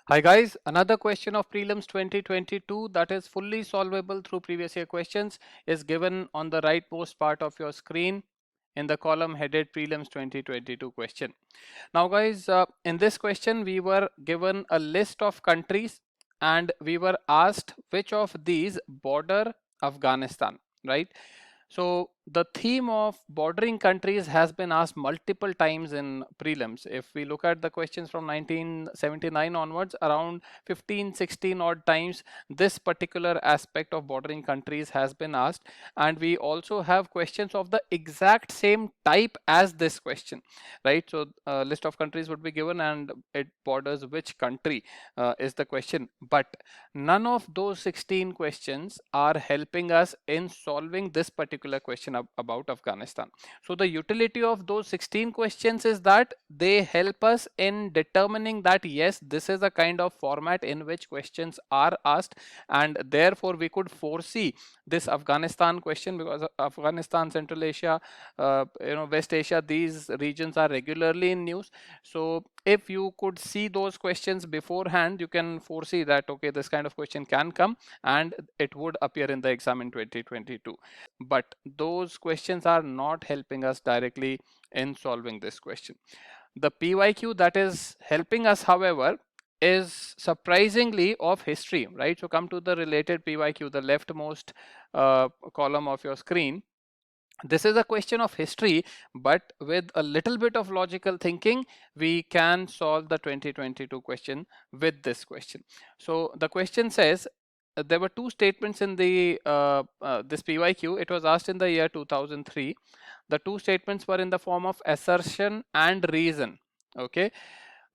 Hi guys, another question of prelims 2022 that is fully solvable through previous year questions is given on the rightmost part of your screen in the column headed prelims 2022 question. Now guys, in this question we were given a list of countries and we were asked which of these border Afghanistan, right? So the theme of bordering countries has been asked multiple times in prelims. If we look at the questions from 1979 onwards, around 15, 16 odd times, this particular aspect of bordering countries has been asked. And we also have questions of the exact same type as this question, right? So a list of countries would be given and it borders which country is the question. But none of those 16 questions are helping us in solving this particular question about Afghanistan. So the utility of those 16 questions is that they help us in determining that yes, this is a kind of format in which questions are asked, and therefore we could foresee this Afghanistan question because Afghanistan, Central Asia, West Asia, these regions are regularly in news. So if you could see those questions beforehand, you can foresee that okay, this kind of question can come and it would appear in the exam in 2022. But those questions are not helping us directly in solving this question. The PYQ that is helping us, however, is surprisingly of history, right? So come to the related PYQ, the leftmost column of your screen. This is a question of history, but with a little bit of logical thinking, we can solve the 2022 question with this question. So the question says, there were two statements in the this PYQ. It was asked in the year 2003. The two statements were in the form of assertion and reason. Okay.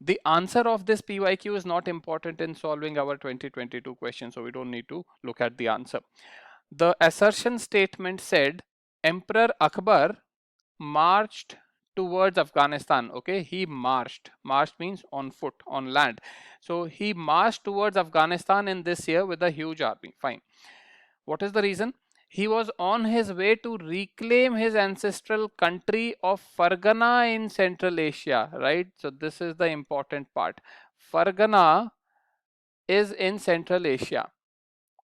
The answer of this PYQ is not important in solving our 2022 question, so we don't need to look at the answer. The assertion statement said Emperor Akbar marched towards Afghanistan. Okay, he marched. Marched means on foot, on land. So he marched towards Afghanistan in this year with a huge army. Fine. What is the reason? He was on his way to reclaim his ancestral country of Fargana in Central Asia, right? So this is the important part. Fargana is in Central Asia,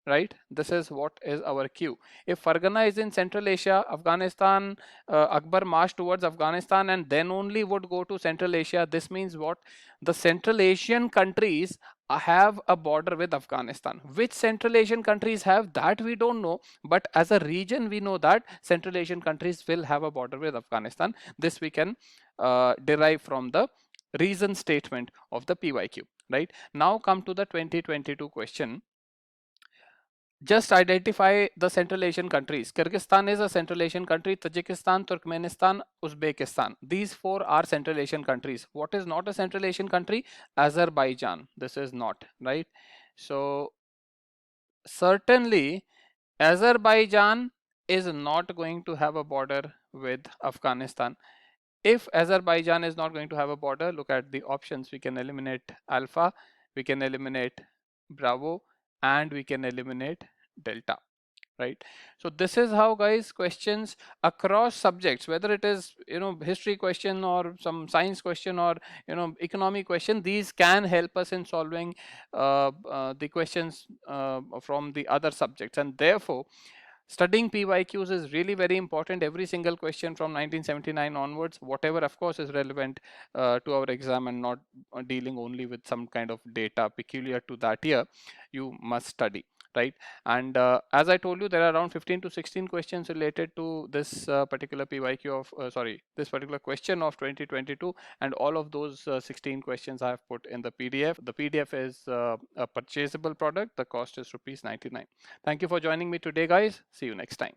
right? This is what is our Q. If Fargana is in Central Asia, Afghanistan, Akbar marched towards Afghanistan and then only would go to Central Asia. This means what? The Central Asian countries have a border with Afghanistan. Which Central Asian countries have that we don't know, but as a region we know that Central Asian countries will have a border with Afghanistan. This we can derive from the reason statement of the PYQ, right? Now come to the 2022 question. Just identify the Central Asian countries. Kyrgyzstan is a Central Asian country. Tajikistan, Turkmenistan, Uzbekistan. These four are Central Asian countries. What is not a Central Asian country? Azerbaijan. This is not, right? So certainly Azerbaijan is not going to have a border with Afghanistan. If Azerbaijan is not going to have a border, look at the options. We can eliminate alpha, we can eliminate bravo, and we can eliminate delta, right? So this is how, guys, questions across subjects, whether it is history question or some science question or economic question, these can help us in solving the questions from the other subjects. And therefore studying PYQs is really very important. Every single question from 1979 onwards, whatever of course is relevant to our exam and not dealing only with some kind of data peculiar to that year, you must study, right? And as I told you, there are around 15 to 16 questions related to this particular PYQ of this particular question of 2022, and all of those 16 questions I have put in the PDF. The PDF is a purchasable product. The cost is rupees 99. Thank you for joining me today, guys. See you next time.